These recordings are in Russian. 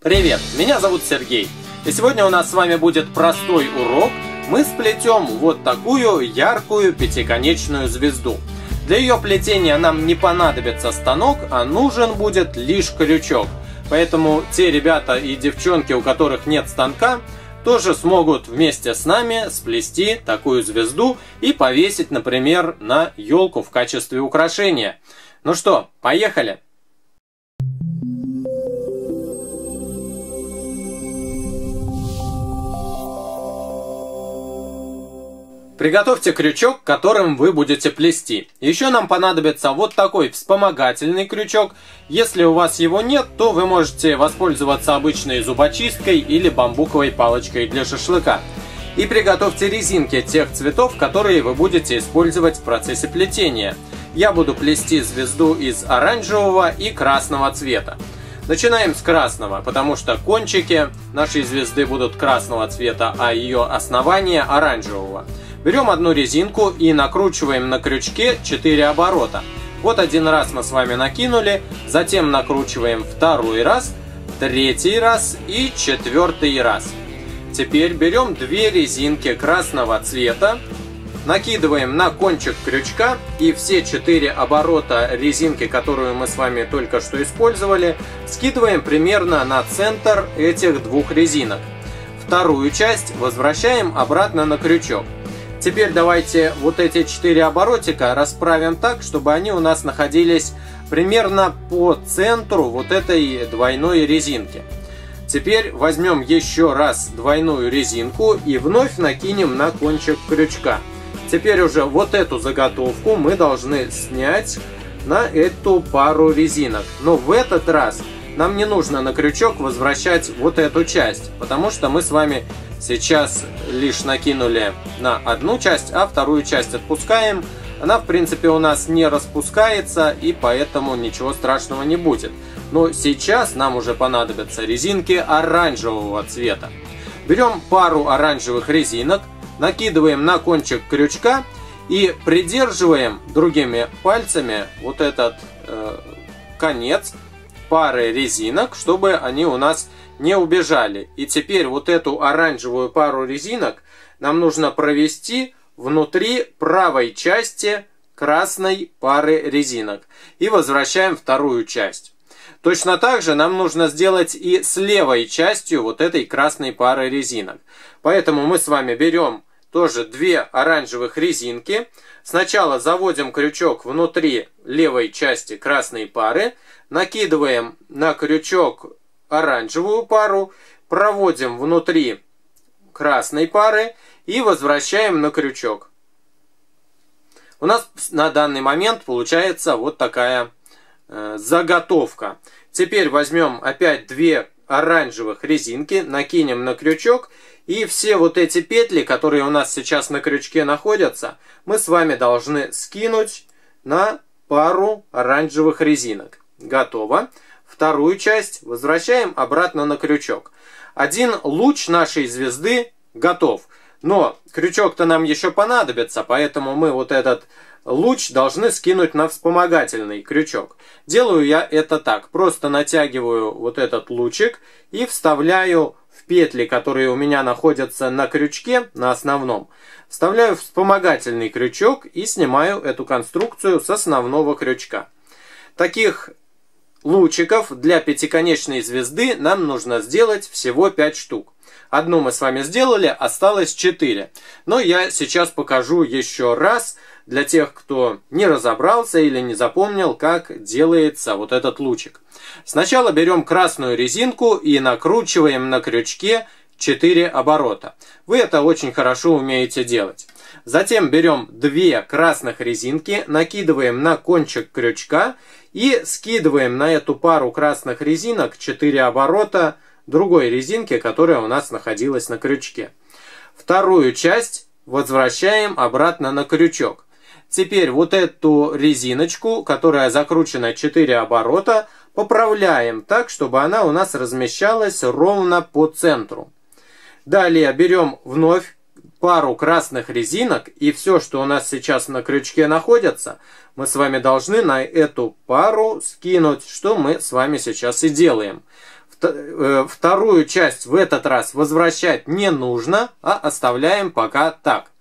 Привет, меня зовут Сергей, и сегодня у нас с вами будет простой урок. Мы сплетем вот такую яркую пятиконечную звезду. Для ее плетения нам не понадобится станок, а нужен будет лишь крючок. Поэтому те ребята и девчонки, у которых нет станка, тоже смогут вместе с нами сплести такую звезду и повесить, например, на елку в качестве украшения. Ну что, поехали! Приготовьте крючок, которым вы будете плести. Еще нам понадобится вот такой вспомогательный крючок. Если у вас его нет, то вы можете воспользоваться обычной зубочисткой или бамбуковой палочкой для шашлыка. И приготовьте резинки тех цветов, которые вы будете использовать в процессе плетения. Я буду плести звезду из оранжевого и красного цвета. Начинаем с красного, потому что кончики нашей звезды будут красного цвета, а ее основание оранжевого. Берем одну резинку и накручиваем на крючке 4 оборота. Вот один раз мы с вами накинули, затем накручиваем второй раз, третий раз и четвертый раз. Теперь берем 2 резинки красного цвета, накидываем на кончик крючка и все 4 оборота резинки, которую мы с вами только что использовали, скидываем примерно на центр этих 2 резинок. Вторую часть возвращаем обратно на крючок. Теперь давайте вот эти 4 оборотика расправим так, чтобы они у нас находились примерно по центру вот этой двойной резинки. Теперь возьмем еще раз двойную резинку и вновь накинем на кончик крючка. Теперь уже вот эту заготовку мы должны снять на эту пару резинок. Но в этот раз нам не нужно на крючок возвращать вот эту часть, потому что мы с вами сейчас лишь накинули на одну часть, а вторую часть отпускаем. Она, в принципе, у нас не распускается, и поэтому ничего страшного не будет. Но сейчас нам уже понадобятся резинки оранжевого цвета. Берем пару оранжевых резинок, накидываем на кончик крючка и придерживаем другими пальцами вот этот конец пары резинок, чтобы они у нас не убежали. И теперь вот эту оранжевую пару резинок нам нужно провести внутри правой части красной пары резинок. И возвращаем вторую часть. Точно так же нам нужно сделать и с левой частью вот этой красной пары резинок. Поэтому мы с вами берем тоже 2 оранжевых резинки. Сначала заводим крючок внутри левой части красной пары, накидываем на крючок оранжевую пару, проводим внутри красной пары и возвращаем на крючок. У нас на данный момент получается вот такая заготовка. Теперь возьмем опять 2 оранжевых резинки, накинем на крючок, и все вот эти петли, которые у нас сейчас на крючке находятся, мы с вами должны скинуть на пару оранжевых резинок. Готово. Вторую часть возвращаем обратно на крючок. Один луч нашей звезды готов. Но крючок-то нам еще понадобится, поэтому мы вот этот луч должны скинуть на вспомогательный крючок. Делаю я это так. Просто натягиваю вот этот лучик и вставляю в петли, которые у меня находятся на крючке, на основном. Вставляю вспомогательный крючок и снимаю эту конструкцию с основного крючка. Таких лучиков для пятиконечной звезды нам нужно сделать всего 5 штук. Одну мы с вами сделали, осталось 4. Но я сейчас покажу еще раз для тех, кто не разобрался или не запомнил, как делается вот этот лучик. Сначала берем красную резинку и накручиваем на крючке 4 оборота. Вы это очень хорошо умеете делать. Затем берем 2 красных резинки, накидываем на кончик крючка и скидываем на эту пару красных резинок 4 оборота другой резинки, которая у нас находилась на крючке. Вторую часть возвращаем обратно на крючок. Теперь вот эту резиночку, которая закручена 4 оборота, поправляем так, чтобы она у нас размещалась ровно по центру. Далее берем вновь пару красных резинок, и все, что у нас сейчас на крючке находится, мы с вами должны на эту пару скинуть, что мы с вами сейчас и делаем. Вторую часть в этот раз возвращать не нужно, а оставляем пока так.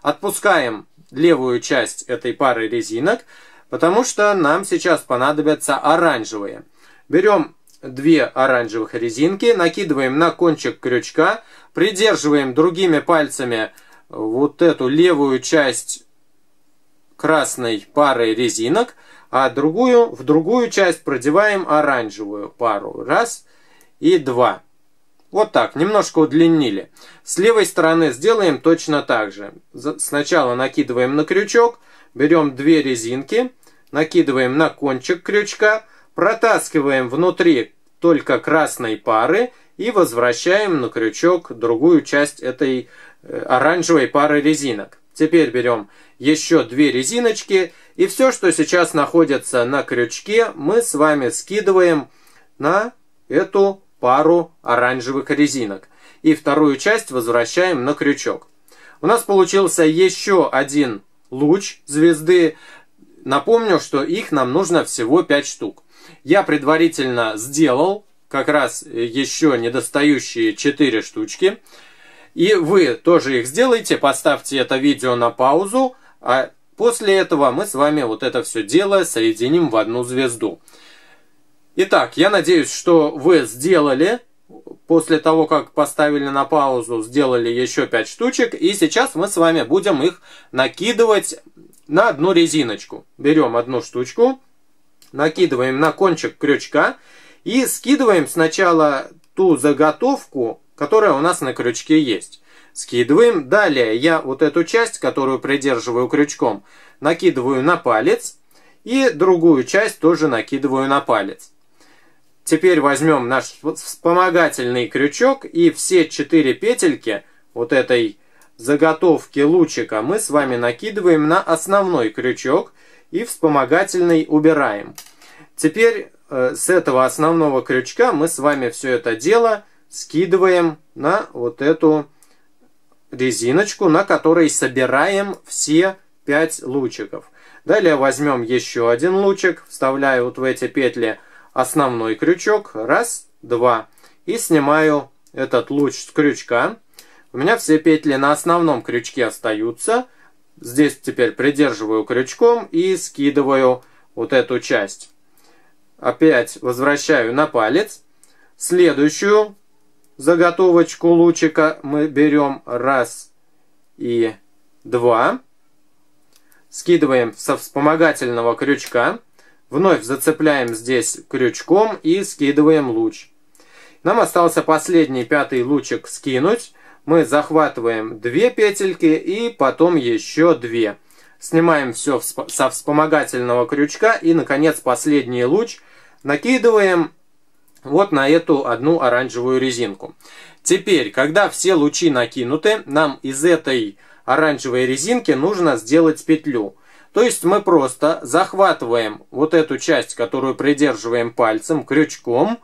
Отпускаем левую часть этой пары резинок, потому что нам сейчас понадобятся оранжевые. Берем 2 оранжевых резинки, накидываем на кончик крючка, придерживаем другими пальцами вот эту левую часть красной пары резинок, а в другую часть продеваем оранжевую пару. Раз и 2. Вот так, немножко удлинили. С левой стороны сделаем точно так же. Сначала накидываем на крючок, берем 2 резинки, накидываем на кончик крючка, протаскиваем внутри только красной пары и возвращаем на крючок другую часть этой оранжевой пары резинок. Теперь берем еще 2 резиночки, и все, что сейчас находится на крючке, мы с вами скидываем на эту пару оранжевых резинок. И вторую часть возвращаем на крючок. У нас получился еще один луч звезды. Напомню, что их нам нужно всего 5 штук. Я предварительно сделал как раз еще недостающие 4 штучки. И вы тоже их сделайте, поставьте это видео на паузу, а после этого мы с вами вот это все дело соединим в одну звезду. Итак, я надеюсь, что вы сделали, после того, как поставили на паузу, сделали еще 5 штучек, и сейчас мы с вами будем их накидывать на одну резиночку. Берем одну штучку, накидываем на кончик крючка и скидываем сначала ту заготовку, которая у нас на крючке есть. Скидываем. Далее я вот эту часть, которую придерживаю крючком, накидываю на палец. И другую часть тоже накидываю на палец. Теперь возьмем наш вспомогательный крючок и все 4 петельки вот этой заготовки лучика мы с вами накидываем на основной крючок и вспомогательный убираем. Теперь с этого основного крючка мы с вами все это дело скидываем на вот эту резиночку, на которой собираем все 5 лучиков. Далее возьмем еще один лучик, вставляю вот в эти петли основной крючок, раз, 2, и снимаю этот луч с крючка. У меня все петли на основном крючке остаются. Здесь теперь придерживаю крючком и скидываю вот эту часть. Опять возвращаю на палец. Следующую заготовочку лучика мы берем, раз и 2. Скидываем со вспомогательного крючка. Вновь зацепляем здесь крючком и скидываем луч. Нам остался последний 5-й лучик скинуть. Мы захватываем 2 петельки и потом еще 2. Снимаем все со вспомогательного крючка и, наконец, последний луч накидываем вот на эту одну оранжевую резинку. Теперь, когда все лучи накинуты, нам из этой оранжевой резинки нужно сделать петлю. То есть мы просто захватываем вот эту часть, которую придерживаем пальцем, крючком,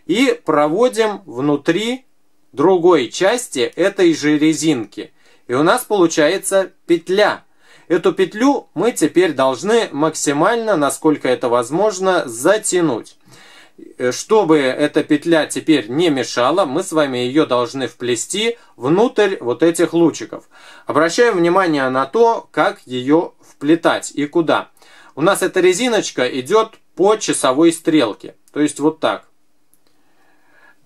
и проводим внутри другой части этой же резинки. И у нас получается петля. Эту петлю мы теперь должны максимально, насколько это возможно, затянуть. Чтобы эта петля теперь не мешала, мы с вами ее должны вплести внутрь вот этих лучиков. Обращаем внимание на то, как ее вплетать и куда. У нас эта резиночка идет по часовой стрелке, то есть вот так.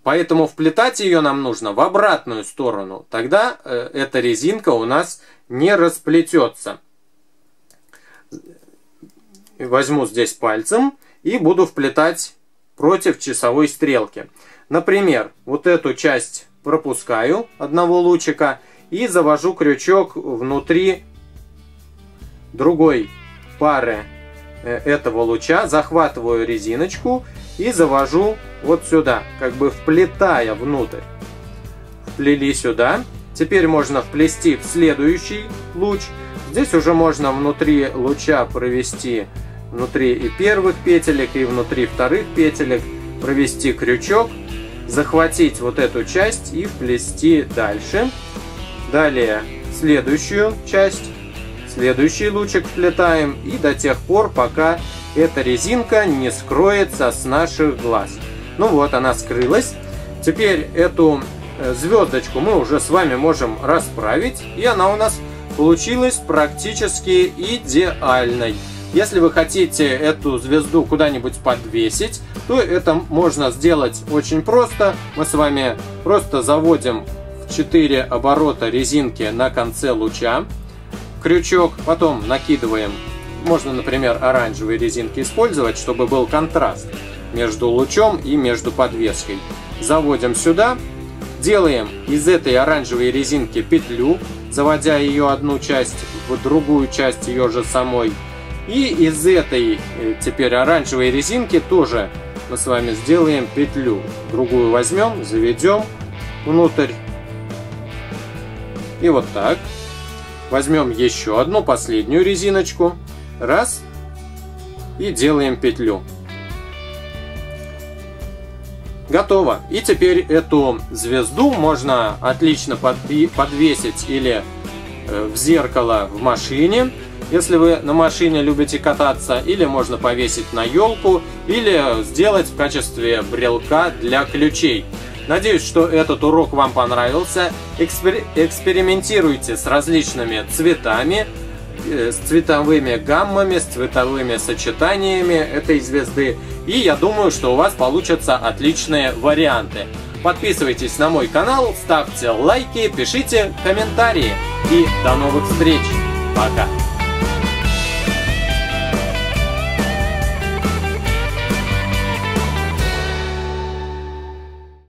Поэтому вплетать ее нам нужно в обратную сторону. Тогда эта резинка у нас не расплетется. Возьму здесь пальцем и буду вплетать против часовой стрелки. Например, вот эту часть пропускаю одного лучика и завожу крючок внутри другой пары этого луча, захватываю резиночку и завожу вот сюда, как бы вплетая внутрь. Вплели сюда. Теперь можно вплести в следующий луч. Здесь уже можно внутри луча провести, внутри и первых петелек, и внутри вторых петелек, провести крючок, захватить вот эту часть и вплести дальше. Далее следующую часть, следующий лучик вплетаем, и до тех пор, пока эта резинка не скроется с наших глаз. Ну вот, она скрылась. Теперь эту звездочку мы уже с вами можем расправить, и она у нас получилась практически идеальной. Если вы хотите эту звезду куда-нибудь подвесить, то это можно сделать очень просто. Мы с вами просто заводим в 4 оборота резинки на конце луча крючок, потом накидываем, можно, например, оранжевые резинки использовать, чтобы был контраст между лучом и между подвеской. Заводим сюда, делаем из этой оранжевой резинки петлю, заводя ее одну часть в другую часть ее же самой. И из этой теперь оранжевой резинки тоже мы с вами сделаем петлю. Другую возьмем, заведем внутрь. И вот так. Возьмем еще одну последнюю резиночку. Раз. И делаем петлю. Готово. И теперь эту звезду можно отлично подвесить или в зеркало в машине, если вы на машине любите кататься, или можно повесить на елку, или сделать в качестве брелка для ключей. Надеюсь, что этот урок вам понравился. Экспериментируйте с различными цветами, с цветовыми гаммами, с цветовыми сочетаниями этой звезды. И я думаю, что у вас получатся отличные варианты. Подписывайтесь на мой канал, ставьте лайки, пишите комментарии. И до новых встреч. Пока.